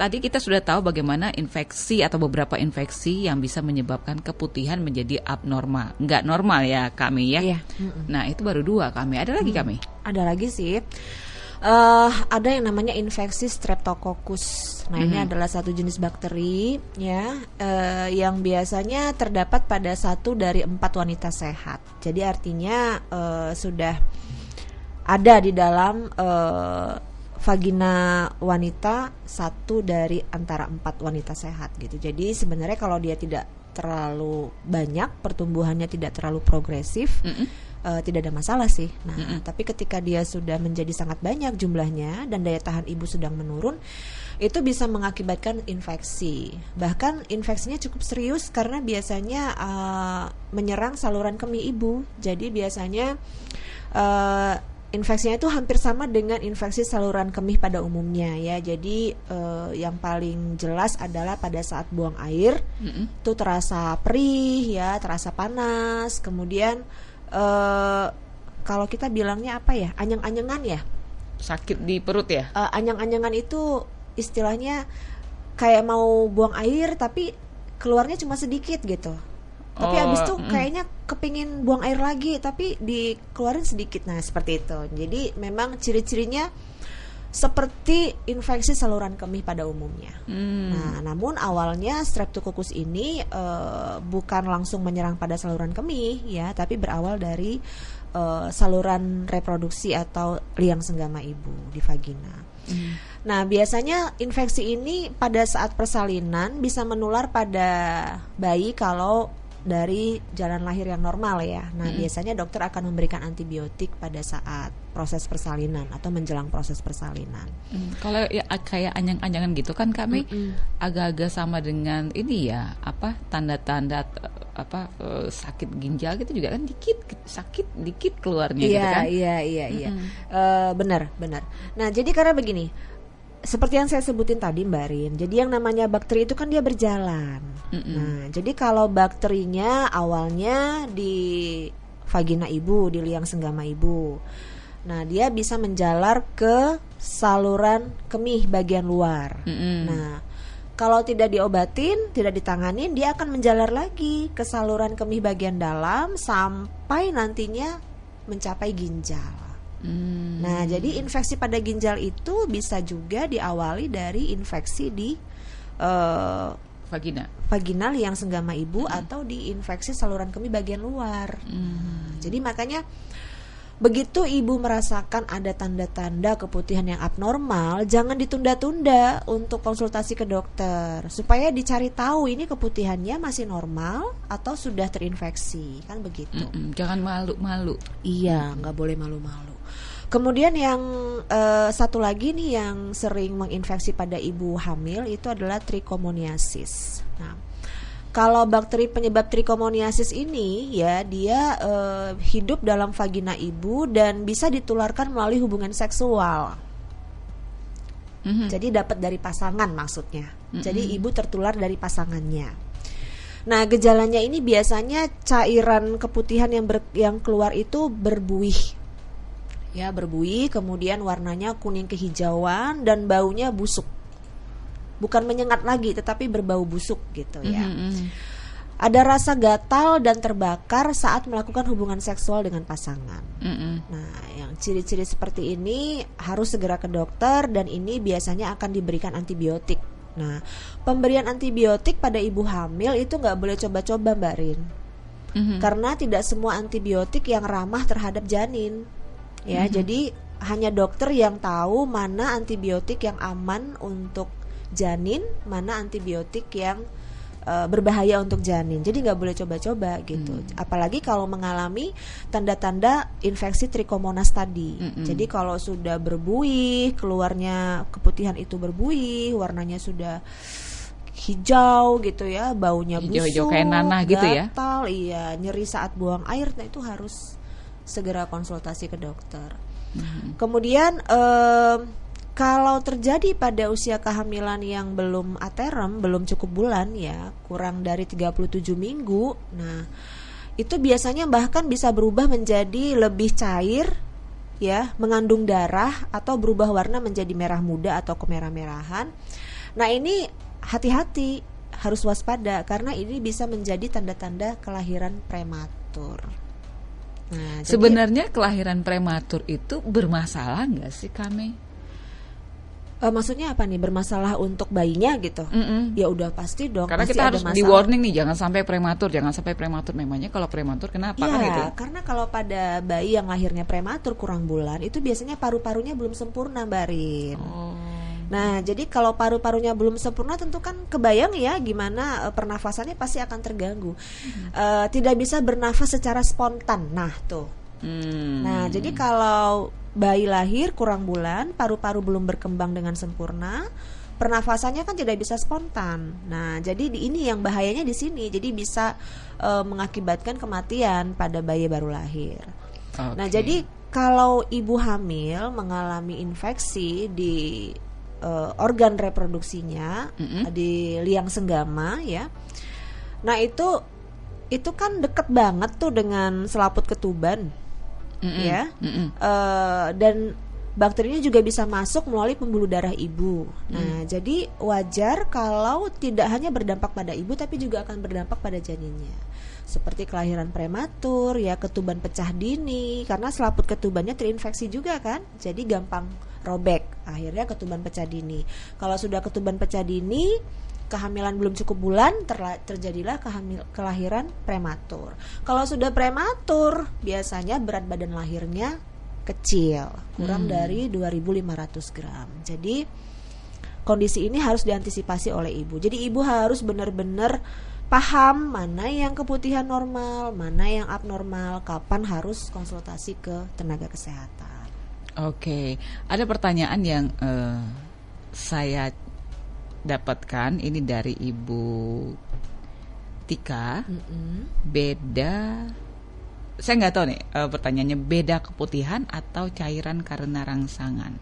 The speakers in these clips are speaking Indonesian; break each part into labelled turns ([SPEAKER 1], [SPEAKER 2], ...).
[SPEAKER 1] tadi kita sudah tahu bagaimana infeksi atau beberapa infeksi yang bisa menyebabkan keputihan menjadi abnormal. Nggak normal ya kami ya.
[SPEAKER 2] Iya.
[SPEAKER 1] Nah itu baru 2 kami. Ada lagi kami?
[SPEAKER 2] Ada lagi sih. Ada yang namanya infeksi Streptococcus. Nah ini adalah satu jenis bakteri ya, yang biasanya terdapat pada 1 dari 4 wanita sehat. Jadi artinya sudah ada di dalam vagina wanita 1 dari antara 4 wanita sehat gitu. Jadi sebenarnya kalau dia tidak terlalu banyak, pertumbuhannya tidak terlalu progresif, tidak ada masalah sih. Nah, tapi ketika dia sudah menjadi sangat banyak jumlahnya dan daya tahan ibu sedang menurun, itu bisa mengakibatkan infeksi. Bahkan infeksinya cukup serius karena biasanya menyerang saluran kemih ibu. Jadi biasanya infeksinya itu hampir sama dengan infeksi saluran kemih pada umumnya ya. Jadi yang paling jelas adalah pada saat buang air itu terasa perih ya, terasa panas. Kemudian kalau kita bilangnya apa ya, anyang-anyangan ya,
[SPEAKER 1] sakit di perut ya.
[SPEAKER 2] Anyang-anyangan itu istilahnya kayak mau buang air tapi keluarnya cuma sedikit gitu. Tapi abis itu kayaknya kepingin buang air lagi tapi dikeluarin sedikit. Nah seperti itu. Jadi memang ciri-cirinya seperti infeksi saluran kemih pada umumnya. Nah, namun awalnya Streptococcus ini bukan langsung menyerang pada saluran kemih ya, tapi berawal dari saluran reproduksi atau liang senggama ibu di vagina. Nah, biasanya infeksi ini pada saat persalinan bisa menular pada bayi kalau dari jalan lahir yang normal ya. Nah, biasanya dokter akan memberikan antibiotik pada saat proses persalinan atau menjelang proses persalinan.
[SPEAKER 1] Kalau ya kayak anyang-anyangan gitu kan kami agak-agak sama dengan ini ya, apa tanda-tanda sakit ginjal gitu juga kan sakit dikit keluarnya gitu kan.
[SPEAKER 2] Iya. Benar. Nah, jadi karena begini, seperti yang saya sebutin tadi Mbak Rin, jadi yang namanya bakteri itu kan dia berjalan. Nah, jadi kalau bakterinya awalnya di vagina ibu, di liang senggama ibu, nah dia bisa menjalar ke saluran kemih bagian luar. Nah, kalau tidak diobatin, tidak ditanganin, dia akan menjalar lagi ke saluran kemih bagian dalam sampai nantinya mencapai ginjal. Nah, jadi infeksi pada ginjal itu bisa juga diawali dari infeksi di vagina liang senggama ibu atau di infeksi saluran kemih bagian luar. Jadi makanya begitu ibu merasakan ada tanda-tanda keputihan yang abnormal, jangan ditunda-tunda untuk konsultasi ke dokter supaya dicari tahu ini keputihannya masih normal atau sudah terinfeksi, kan begitu.
[SPEAKER 1] Jangan malu-malu.
[SPEAKER 2] Iya, nggak boleh malu-malu. Kemudian yang satu lagi nih yang sering menginfeksi pada ibu hamil itu adalah trichomoniasis. Nah, kalau bakteri penyebab trichomoniasis ini ya dia hidup dalam vagina ibu dan bisa ditularkan melalui hubungan seksual. Jadi dapat dari pasangan maksudnya. Jadi ibu tertular dari pasangannya. Nah, gejalanya ini biasanya cairan keputihan yang keluar itu berbuih. Ya, berbuih, kemudian warnanya kuning kehijauan dan baunya busuk. Bukan menyengat lagi, tetapi berbau busuk gitu ya. Ada rasa gatal dan terbakar saat melakukan hubungan seksual dengan pasangan. Nah, yang ciri-ciri seperti ini harus segera ke dokter dan ini biasanya akan diberikan antibiotik. Nah, pemberian antibiotik pada ibu hamil itu nggak boleh coba-coba Mbak Rin. Karena tidak semua antibiotik yang ramah terhadap janin. Ya, jadi hanya dokter yang tahu mana antibiotik yang aman untuk janin, mana antibiotik yang berbahaya untuk janin. Jadi nggak boleh coba-coba gitu. Apalagi kalau mengalami tanda-tanda infeksi trichomonas tadi. Jadi kalau sudah berbuih, keluarnya keputihan itu berbuih, warnanya sudah hijau gitu ya, baunya busuk,
[SPEAKER 1] hijau-hijau kayak nanah gitu ya.
[SPEAKER 2] Gatal, iya, nyeri saat buang air, nah itu harus segera konsultasi ke dokter. Kemudian kalau terjadi pada usia kehamilan yang belum aterem, belum cukup bulan ya, kurang dari 37 minggu, nah itu biasanya bahkan bisa berubah menjadi lebih cair ya, mengandung darah atau berubah warna menjadi merah muda atau kemerah-merahan. Nah, ini hati-hati, harus waspada karena ini bisa menjadi tanda-tanda kelahiran prematur. Nah,
[SPEAKER 1] sebenarnya kelahiran prematur itu bermasalah nggak sih Kame?
[SPEAKER 2] Maksudnya apa nih, bermasalah untuk bayinya gitu? Ya udah pasti dong.
[SPEAKER 1] Karena
[SPEAKER 2] pasti
[SPEAKER 1] kita
[SPEAKER 2] ada
[SPEAKER 1] harus
[SPEAKER 2] masalah.
[SPEAKER 1] di warning nih, jangan sampai prematur. Memangnya kalau prematur kenapa
[SPEAKER 2] Ya,
[SPEAKER 1] kan gitu?
[SPEAKER 2] karena kalau pada bayi yang lahirnya prematur kurang bulan itu biasanya paru-parunya belum sempurna, Mbak Rin. Nah, jadi kalau paru-parunya belum sempurna tentu kan kebayang ya gimana pernafasannya pasti akan terganggu. Tidak bisa bernafas secara spontan. Nah, tuh. Nah, jadi kalau bayi lahir kurang bulan, paru-paru belum berkembang dengan sempurna, pernafasannya kan tidak bisa spontan. Nah, jadi ini yang bahayanya di sini. Jadi bisa mengakibatkan kematian pada bayi baru lahir. Nah, jadi kalau ibu hamil mengalami infeksi di organ reproduksinya, di liang senggama ya. Nah, itu kan deket banget tuh dengan selaput ketuban. Ya, dan bakterinya juga bisa masuk melalui pembuluh darah ibu. Nah, jadi wajar kalau tidak hanya berdampak pada ibu, tapi juga akan berdampak pada janinnya. Seperti kelahiran prematur, ya ketuban pecah dini, karena selaput ketubannya terinfeksi juga kan, jadi gampang robek. Akhirnya ketuban pecah dini. Kalau sudah ketuban pecah dini, kehamilan belum cukup bulan, terjadilah kelahiran prematur. Kalau sudah prematur, biasanya berat badan lahirnya kecil, kurang dari 2.500 gram. Jadi kondisi ini harus diantisipasi oleh ibu. Jadi ibu harus benar-benar paham mana yang keputihan normal, mana yang abnormal, kapan harus konsultasi ke tenaga kesehatan.
[SPEAKER 1] Oke, ada pertanyaan yang saya dapatkan ini dari Ibu Tika. Beda, saya nggak tahu nih pertanyaannya, beda keputihan atau cairan karena rangsangan.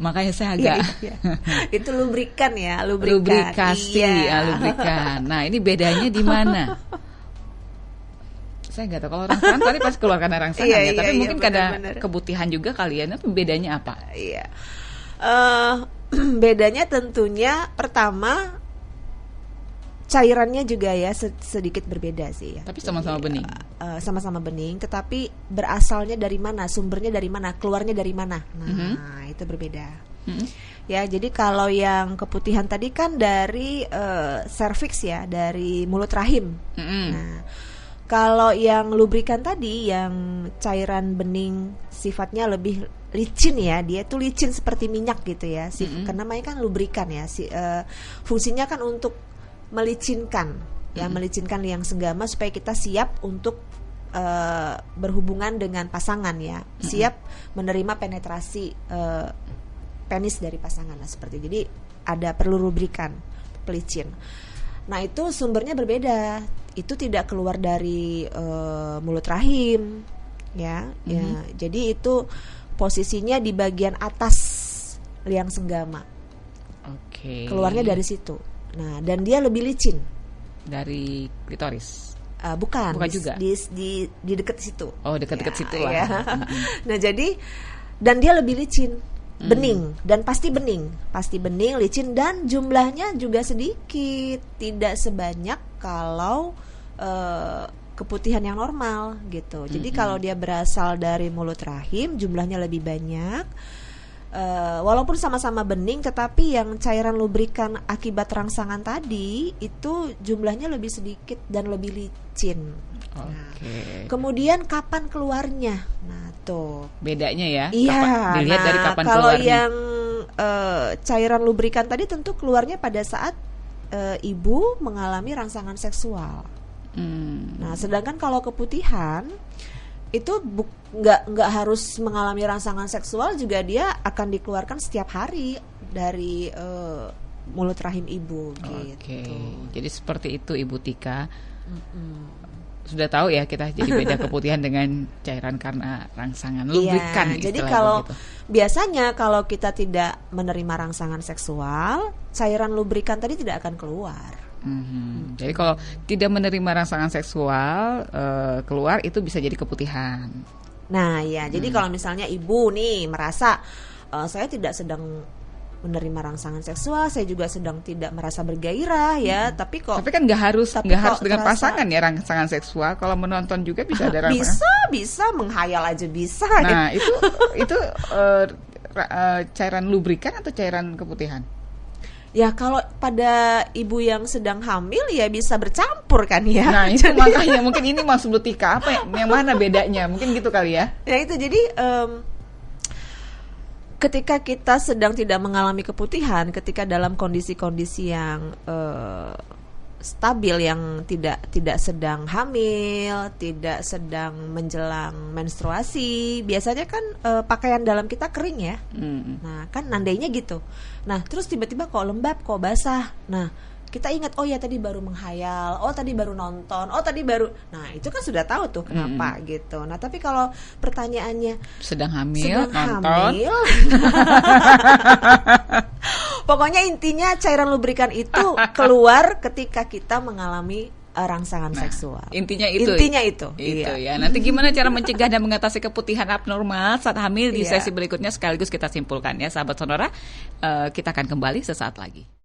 [SPEAKER 1] Makanya saya agak
[SPEAKER 2] iya. Itu lubrikan ya,
[SPEAKER 1] lubrikasi, lubrikan. Nah, ini bedanya di mana? Saya nggak tahu, kalau rangsangan tadi pas keluar karena rangsangan tapi mungkin karena keputihan juga kalian. Tapi bedanya apa?
[SPEAKER 2] Iya. Bedanya tentunya pertama cairannya juga ya sedikit berbeda sih ya.
[SPEAKER 1] Tapi sama-sama bening.
[SPEAKER 2] Sama-sama bening, tetapi berasalnya dari mana, sumbernya dari mana, keluarnya dari mana. Nah, itu berbeda. Ya, jadi kalau yang keputihan tadi kan dari serviks ya, dari mulut rahim. Nah, kalau yang lubrikan tadi, yang cairan bening sifatnya lebih licin ya, dia tuh licin seperti minyak gitu ya. Karena namanya kan lubrikan ya. Fungsinya kan untuk melicinkan, ya melicinkan liang senggama supaya kita siap untuk berhubungan dengan pasangan ya, siap menerima penetrasi penis dari pasangan lah seperti. Jadi ada perlu lubrikan, pelicin. Nah, itu sumbernya berbeda. Itu tidak keluar dari mulut rahim ya. Ya, jadi itu posisinya di bagian atas liang senggama. Keluarnya dari situ. Nah, dan dia lebih licin
[SPEAKER 1] dari klitoris.
[SPEAKER 2] Bukan
[SPEAKER 1] juga.
[SPEAKER 2] Di dekat situ.
[SPEAKER 1] Oh, dekat-dekat situ lah.
[SPEAKER 2] Ya. Nah, jadi dan dia lebih licin, bening, dan pasti bening, licin, dan jumlahnya juga sedikit, tidak sebanyak kalau keputihan yang normal gitu. Jadi kalau dia berasal dari mulut rahim, jumlahnya lebih banyak. Walaupun sama-sama bening, tetapi yang cairan lubrikan akibat rangsangan tadi itu jumlahnya lebih sedikit dan lebih licin. Nah, kemudian kapan keluarnya? Nah, tuh
[SPEAKER 1] bedanya ya.
[SPEAKER 2] Iya.
[SPEAKER 1] Dilihat dari kapan
[SPEAKER 2] kalau
[SPEAKER 1] keluarnya.
[SPEAKER 2] yang cairan lubrikan tadi tentu keluarnya pada saat ibu mengalami rangsangan seksual. Nah, sedangkan kalau keputihan itu nggak harus mengalami rangsangan seksual, juga dia akan dikeluarkan setiap hari dari mulut rahim ibu gitu.
[SPEAKER 1] Jadi seperti itu Ibu Tika. Sudah tahu ya kita, jadi beda keputihan dengan cairan karena rangsangan, lubrikan.
[SPEAKER 2] Jadi kalau biasanya kalau kita tidak menerima rangsangan seksual, cairan lubrikan tadi tidak akan keluar.
[SPEAKER 1] Jadi kalau tidak menerima rangsangan seksual keluar, itu bisa jadi keputihan.
[SPEAKER 2] Nah ya, jadi kalau misalnya ibu nih merasa saya tidak sedang menerima rangsangan seksual, saya juga sedang tidak merasa bergairah ya, tapi kan
[SPEAKER 1] nggak harus dengan
[SPEAKER 2] terasa,
[SPEAKER 1] pasangan ya rangsangan seksual. Kalau menonton juga bisa ada
[SPEAKER 2] bisa menghayal aja bisa.
[SPEAKER 1] Nah itu cairan lubrikan atau cairan keputihan?
[SPEAKER 2] Ya kalau pada ibu yang sedang hamil ya bisa bercampur kan ya.
[SPEAKER 1] Nah itu makanya mungkin ini maksud Tika apa yang mana bedanya? Mungkin gitu kali ya.
[SPEAKER 2] Ya itu jadi ketika kita sedang tidak mengalami keputihan, ketika dalam kondisi-kondisi yang stabil, yang tidak sedang hamil, tidak sedang menjelang menstruasi, biasanya kan pakaian dalam kita kering ya. Nah kan nandainya gitu. Nah terus tiba-tiba kok lembab, kok basah. Nah kita ingat, oh ya tadi baru menghayal, oh tadi baru nonton, oh tadi baru. Nah itu kan sudah tahu tuh kenapa gitu. Nah tapi kalau pertanyaannya
[SPEAKER 1] sedang hamil, nonton.
[SPEAKER 2] Pokoknya intinya cairan lubrikan itu keluar ketika kita mengalami rangsangan seksual.
[SPEAKER 1] Intinya itu.
[SPEAKER 2] Iya.
[SPEAKER 1] Ya. Nanti gimana cara mencegah dan mengatasi keputihan abnormal saat hamil di sesi berikutnya sekaligus kita simpulkan ya, sahabat Sonora. Kita akan kembali sesaat lagi.